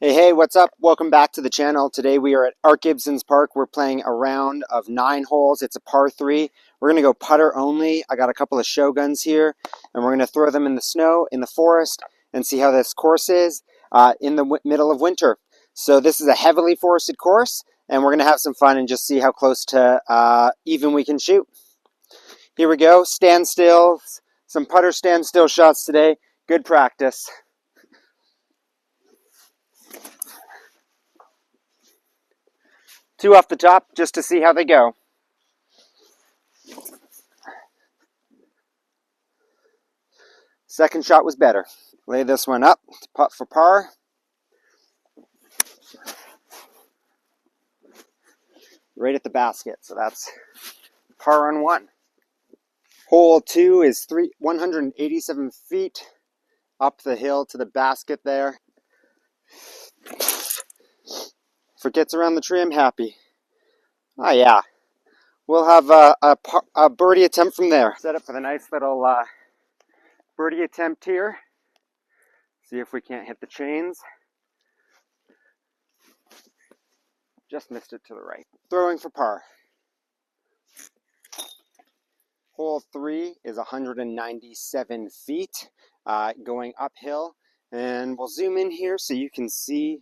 Hey, what's up? Welcome back to the channel. Today we are at Art Gibbons Park. We're playing a round of 9 holes. It's a par 3. We're going to go putter only. I got a couple of SHOGUNs here, and we're going to throw them in the snow, in the forest, and see how this course is in the middle of winter. So this is a heavily forested course, and we're going to have some fun and just see how close to even we can shoot. Here we go. Standstill, some putter standstill shots today. Good practice. Two off the top just to see how they go. Second shot was better. Lay this one up to putt for par. Right at the basket, so that's par on 1. Hole 2 is 187 feet up the hill to the basket there. If it gets around the tree, I'm happy. Oh yeah. We'll have a birdie attempt from there. Set up for the nice little birdie attempt here. See if we can't hit the chains. Just missed it to the right. Throwing for par. Hole 3 is 197 feet going uphill. And we'll zoom in here so you can see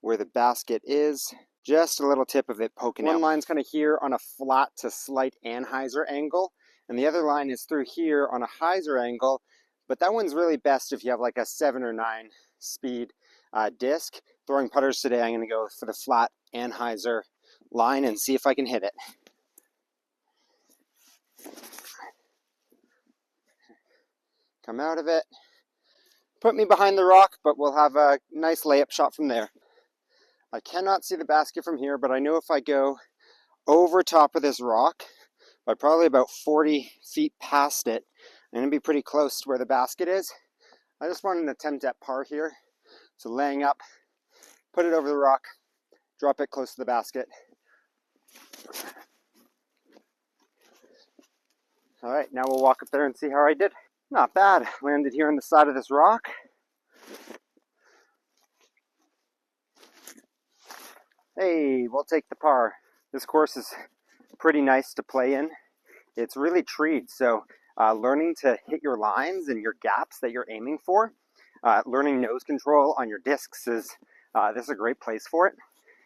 where the basket is. Just a little tip of it poking out. One line's kind of here on a flat to slight anhyzer angle, and the other line is through here on a hyzer angle, but that one's really best if you have like a 7 or 9 speed disc. Throwing putters today, I'm going to go for the flat anhyzer line and see if I can hit it. Come out of it. Put me behind the rock, but we'll have a nice layup shot from there. I cannot see the basket from here, but I know if I go over top of this rock, by probably about 40 feet past it, I'm going to be pretty close to where the basket is. I just want an attempt at par here. So laying up, put it over the rock, drop it close to the basket. All right, now we'll walk up there and see how I did. Not bad. Landed here on the side of this rock. Hey, we'll take the par. This course is pretty nice to play in. It's really treed, so learning to hit your lines and your gaps that you're aiming for, learning nose control on your discs this is a great place for it.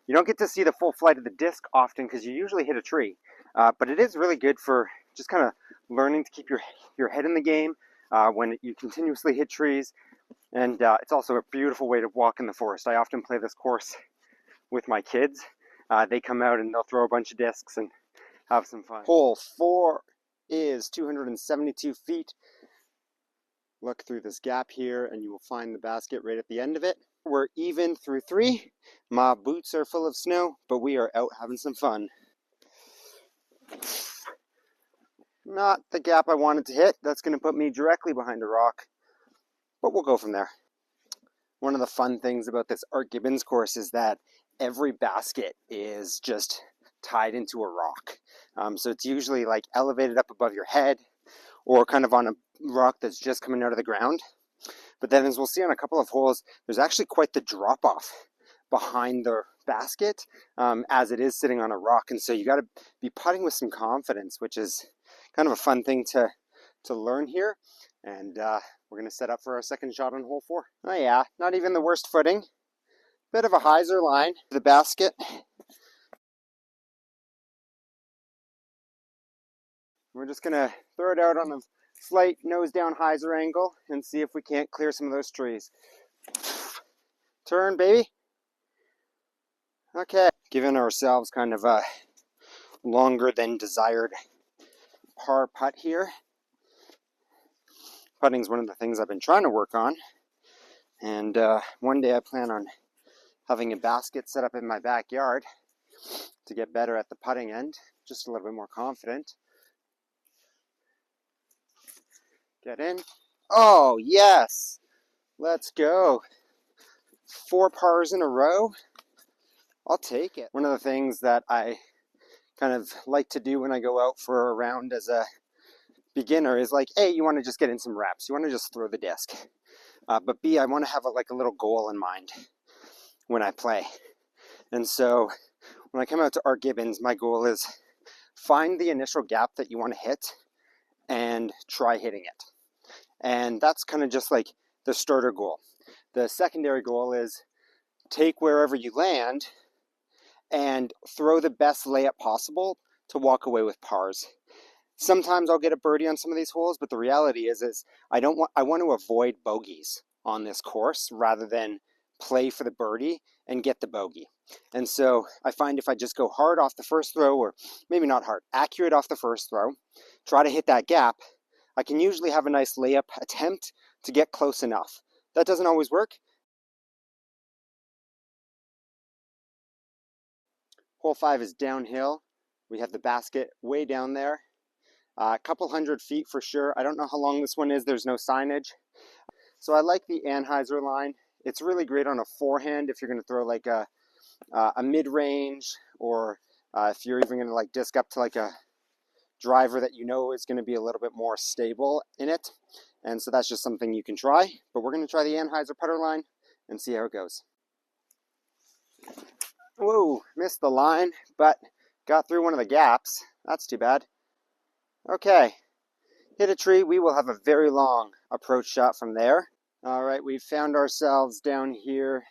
You don't get to see the full flight of the disc often because you usually hit a tree, but it is really good for just kind of learning to keep your head in the game when you continuously hit trees, and it's also a beautiful way to walk in the forest. I often play this course with my kids. They come out and they'll throw a bunch of discs and have some fun. Hole 4 is 272 feet. Look through this gap here and you will find the basket right at the end of it. We're even through 3. My boots are full of snow, but we are out having some fun. Not the gap I wanted to hit. That's going to put me directly behind a rock, but we'll go from there. One of the fun things about this Art Gibbons course is that every basket is just tied into a rock. So it's usually like elevated up above your head or kind of on a rock that's just coming out of the ground. But then as we'll see on a couple of holes, there's actually quite the drop off behind the basket as it is sitting on a rock. And so you got to be putting with some confidence, which is kind of a fun thing to learn here. And we're going to set up for our second shot on hole 4. Oh yeah, not even the worst footing. Bit of a hyzer line to the basket. We're just going to throw it out on a slight nose down hyzer angle and see if we can't clear some of those trees. Turn, baby. Okay, giving ourselves kind of a longer than desired par putt here. Putting is one of the things I've been trying to work on, and one day I plan on having a basket set up in my backyard to get better at the putting end, just a little bit more confident. Get in. Oh yes, let's go. 4 pars in a row. I'll take it. One of the things that I kind of like to do when I go out for a round as a beginner is like, A, you want to just get in some reps. You want to just throw the disc. But B, I want to have like a little goal in mind. when I play. And so when I come out to Art Gibbons, my goal is find the initial gap that you want to hit and try hitting it. And that's kind of just like the starter goal. The secondary goal is take wherever you land and throw the best layup possible to walk away with pars. Sometimes I'll get a birdie on some of these holes, but the reality is I want to avoid bogeys on this course rather than play for the birdie and get the bogey. And so I find if I just go hard off the first throw, or maybe not hard, accurate off the first throw, try to hit that gap, I can usually have a nice layup attempt to get close enough. That doesn't always work. Hole 5 is downhill. We have the basket way down there. A couple 100 feet for sure. I don't know how long this one is. There's no signage. So I like the Anheuser line. It's really great on a forehand if you're going to throw like a mid-range, or if you're even going to like disc up to like a driver that you know is going to be a little bit more stable in it. And so that's just something you can try. But we're going to try the Anheuser putter line and see how it goes. Whoa, missed the line, but got through one of the gaps. That's too bad. Okay, hit a tree. We will have a very long approach shot from there. All right, we've found ourselves down here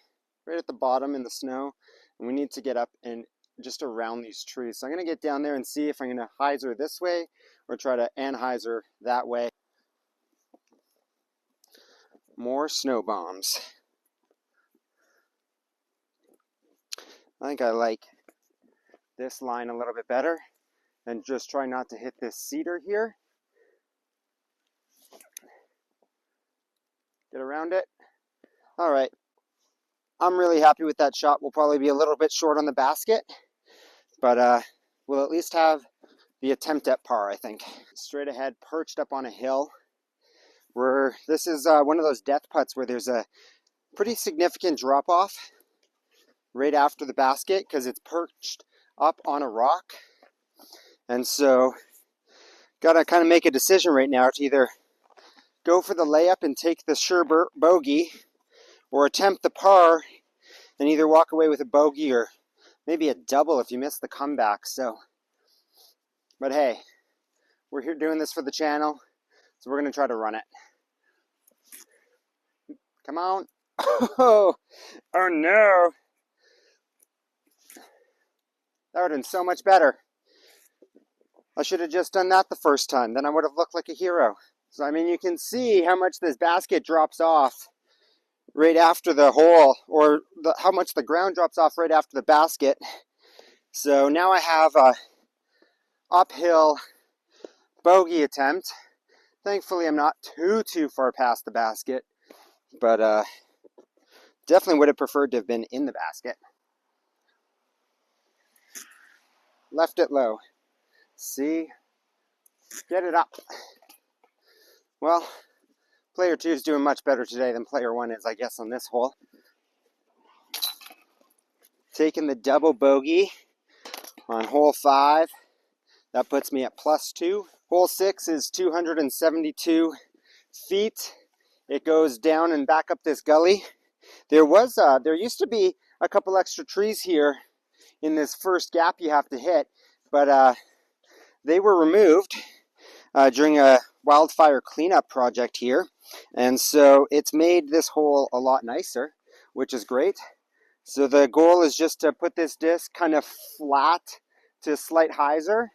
right at the bottom in the snow, and we need to get up and just around these trees. So I'm going to get down there and see if I'm going to hyzer this way or try to anhyzer that way. More snow bombs. I think I like this line a little bit better, and just try not to hit this cedar here. Get around it. All right. I'm really happy with that shot. We'll probably be a little bit short on the basket, but we'll at least have the attempt at par, I think. Straight ahead, perched up on a hill. This is one of those death putts where there's a pretty significant drop-off right after the basket because it's perched up on a rock. And so, gotta kind of make a decision right now to either go for the layup and take the sure bogey, or attempt the par and either walk away with a bogey or maybe a double if you miss the comeback. So, but hey, we're here doing this for the channel, so we're gonna try to run it. Come on. Oh no. That would have been so much better. I should have just done that the first time. Then I would have looked like a hero. So, I mean, you can see how much this basket drops off right after the hole, or how much the ground drops off right after the basket. So now I have a uphill bogey attempt. Thankfully, I'm not too far past the basket, but definitely would have preferred to have been in the basket. Left it low. See? Get it up. Well, player 2 is doing much better today than player 1 is, I guess, on this hole. Taking the double bogey on hole 5. That puts me at +2. Hole 6 is 272 feet. It goes down and back up this gully. There used to be a couple extra trees here in this first gap you have to hit, but they were removed during a wildfire cleanup project here, and so it's made this hole a lot nicer, which is great. So the goal is just to put this disc kind of flat to a slight hyzer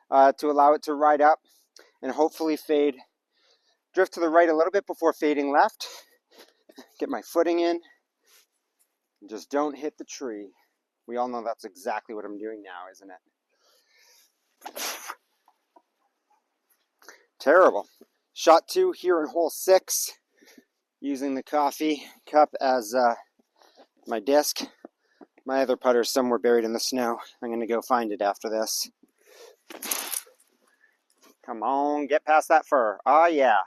to allow it to ride up and hopefully drift to the right a little bit before fading left. Get my footing in. Just don't hit the tree. We all know that's exactly what I'm doing now, isn't it? Terrible. Shot 2 here in hole 6, using the coffee cup as my disc. My other putter is somewhere buried in the snow. I'm going to go find it after this. Come on, get past that fur. Oh yeah.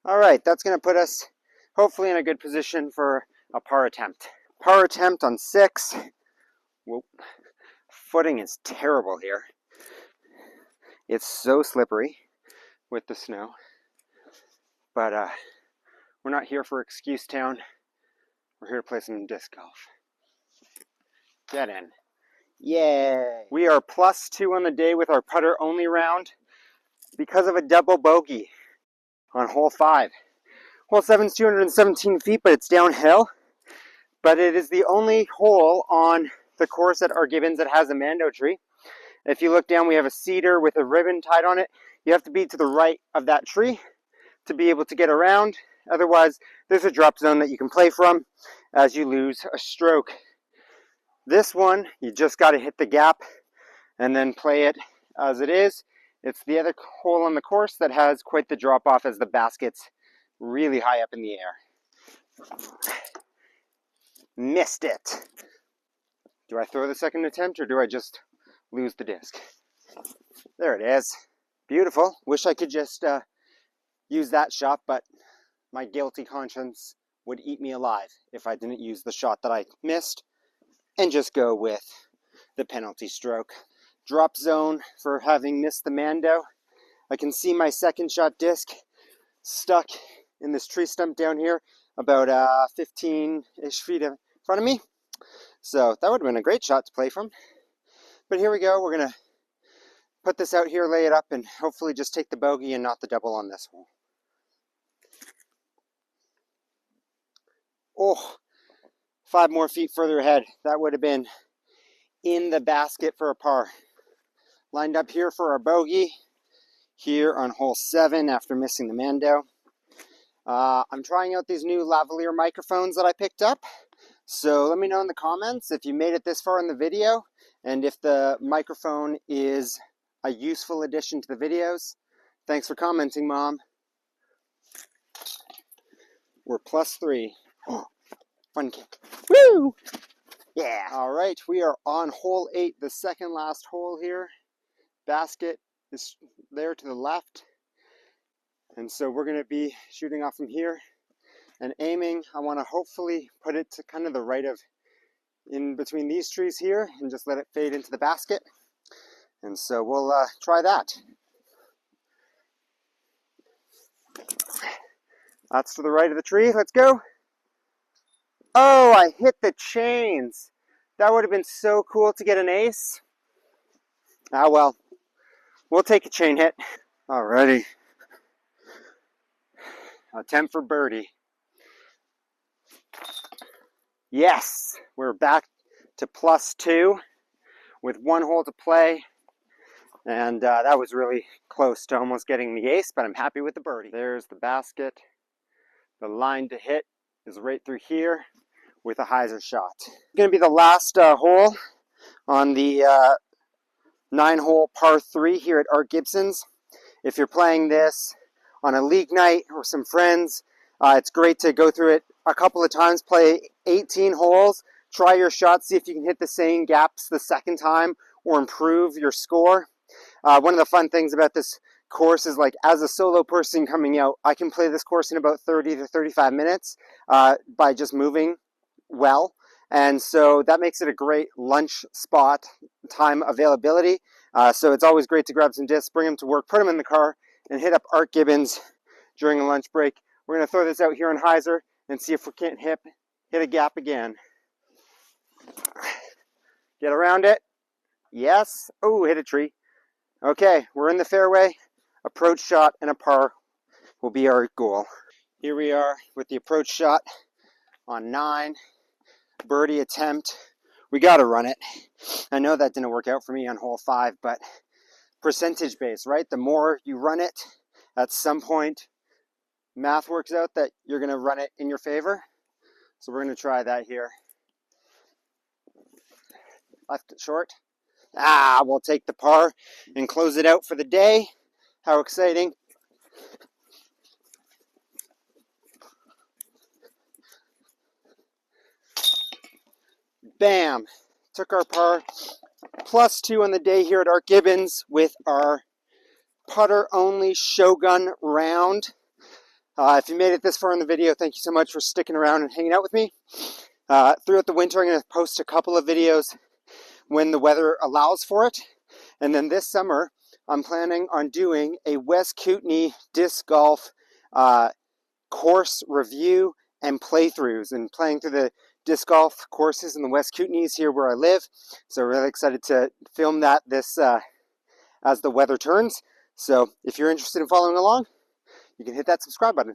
All right, that's going to put us hopefully in a good position for a par attempt. Par attempt on 6. Whoop. Footing is terrible here. It's so slippery with the snow. But we're not here for Excuse Town. We're here to play some disc golf. Get in. Yay. We are +2 on the day with our putter only round because of a double bogey on hole 5. Hole 7 is 217 feet, but it's downhill. But it is the only hole on the course at Art Gibbons that has a mando tree. If you look down, we have a cedar with a ribbon tied on it. You have to be to the right of that tree to be able to get around. Otherwise, there's a drop zone that you can play from as you lose a stroke. This one, you just got to hit the gap and then play it as it is. It's the other hole on the course that has quite the drop off as the basket's really high up in the air. Missed it. Do I throw the second attempt or do I just lose the disc? There it is. Beautiful. Wish I could just use that shot, but my guilty conscience would eat me alive if I didn't use the shot that I missed and just go with the penalty stroke. Drop zone for having missed the mando. I can see my second shot disc stuck in this tree stump down here about 15-ish feet in front of me. So that would have been a great shot to play from. But here we go. We're going to put this out here, lay it up, and hopefully just take the bogey and not the double on this hole. Oh, 5 more feet further ahead. That would have been in the basket for a par. Lined up here for our bogey here on hole 7 after missing the mando. I'm trying out these new lavalier microphones that I picked up. So let me know in the comments if you made it this far in the video and if the microphone is a useful addition to the videos. Thanks for commenting, Mom. We're +3. Oh, fun kick. Woo! Yeah. All right, we are on hole 8, the second last hole here. Basket is there to the left. And so we're going to be shooting off from here and aiming. I want to hopefully put it to kind of the right of in between these trees here and just let it fade into the basket. And so we'll try that. That's to the right of the tree. Let's go. Oh, I hit the chains. That would have been so cool to get an ace. Ah, well, we'll take a chain hit. Alrighty. Attempt for birdie. Yes, we're back to +2 with 1 hole to play. And that was really close to almost getting the ace, but I'm happy with the birdie. There's the basket. The line to hit is right through here with a hyzer shot. It's going to be the last hole on the 9-hole par 3 here at Art Gibbons. If you're playing this on a league night or some friends, it's great to go through it a couple of times, play 18 holes, try your shot, see if you can hit the same gaps the second time or improve your score. One of the fun things about this course is, like, as a solo person coming out, I can play this course in about 30 to 35 minutes by just moving well. And so that makes it a great lunch spot time availability. So it's always great to grab some discs, bring them to work, put them in the car, and hit up Art Gibbons during a lunch break. We're going to throw this out here on hyzer and see if we can't hit a gap again. Get around it. Yes. Oh, hit a tree. Okay, we're in the fairway. Approach shot and a par will be our goal. Here we are with the approach shot on 9. Birdie attempt. We got to run it. I know that didn't work out for me on hole 5, but percentage base, right? The more you run it, at some point, math works out that you're going to run it in your favor. So we're going to try that here. Left it short. We'll take the par and close it out for the day. How exciting. Bam. Took our par. +2 on the day here at Art Gibbons with our putter-only Shogun round. If you made it this far in the video, thank you so much for sticking around and hanging out with me. Throughout the winter, I'm going to post a couple of videos when the weather allows for it. And then this summer, I'm planning on doing a West Kootenay disc golf course review and playthroughs and playing through the disc golf courses in the West Kootenays here where I live. So really excited to film that as the weather turns. So if you're interested in following along, you can hit that subscribe button.